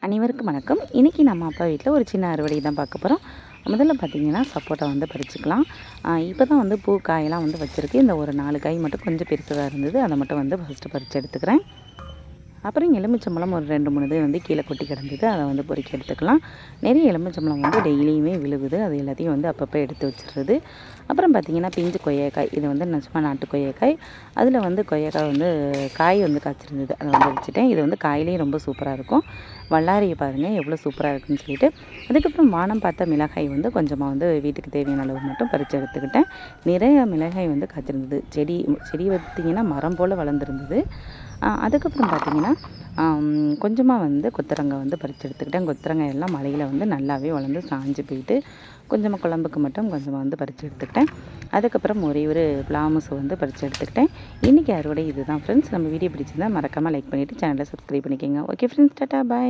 அனைவருக்கும் வணக்கம். இன்றைக்கி நம்ம அப்பா வீட்டில் ஒரு சின்ன அறுவடை தான் பார்க்க போகிறோம். முதல்ல பார்த்திங்கன்னா சப்போட்டா வந்து பறிச்சுக்கலாம். இப்போ தான் வந்து பூ காயெல்லாம் வந்து வச்சுருக்கு. இந்த ஒரு 4 காய் மட்டும் கொஞ்சம் பெருசாக இருந்தது. அதை மட்டும் வந்து ஃபஸ்ட்டு பறித்து எடுத்துக்கிறேன். அப்புறம் எலுமிச்சம்பழம் ஒரு 2, 3 இது வந்து கீழே கொட்டி கிடந்தது. அதை வந்து பொறுக்கி எடுத்துக்கலாம். நிறைய எலுமிச்சம்பழம் வந்து டெய்லியுமே விழுகுது. அது எல்லாத்தையும் வந்து அப்பப்போ எடுத்து வச்சுருது. அப்புறம் பார்த்திங்கன்னா பிஞ்சு கொய்யாக்காய், இது வந்து நிஜமாக நாட்டு கொய்யாக்காய். அதில் வந்து கொய்யாக்காய் வந்து காய் வந்து காய்ச்சிருந்தது, அதை வந்து வச்சுட்டேன். இது வந்து காயிலையும் ரொம்ப சூப்பராக இருக்கும். வல்லாரியை பாருங்கள் எவ்வளோ சூப்பராக இருக்குன்னு சொல்லிட்டு. அதுக்கப்புறம் வானம் பார்த்த மிளகாய் வந்து கொஞ்சமாக வந்து வீட்டுக்கு தேவையான அளவு மட்டும் பறித்து எடுத்துக்கிட்டேன். நிறைய மிளகாய் வந்து காய்ச்சிருந்தது. செடி பார்த்திங்கன்னா மரம் போல் வளர்ந்துருந்தது. அதுக்கப்புறம் பார்த்திங்கன்னா கொஞ்சமாக வந்து கொத்தரங்காய் வந்து பறித்து எடுத்துக்கிட்டேன். கொத்தரங்காய் எல்லாம் மழையில் வந்து நல்லாவே வளர்ந்து சாஞ்சு போயிட்டு கொஞ்சமாக குழம்புக்கு மட்டும் கொஞ்சமாக வந்து பறித்து எடுத்துக்கிட்டேன். அதுக்கப்புறம் ஒரே ஒரு பிளாமுஸ் வந்து பறித்து எடுத்துக்கிட்டேன். இன்றைக்கி அறுவடை இதுதான் ஃப்ரெண்ட்ஸ். நம்ம வீடியோ பிடிச்சிருந்தால் மறக்காமல் லைக் பண்ணிவிட்டு சேனலை சப்ஸ்கிரைப் பண்ணிக்கோங்க. ஓகே ஃப்ரெண்ட்ஸ், டாட்டா பாய்.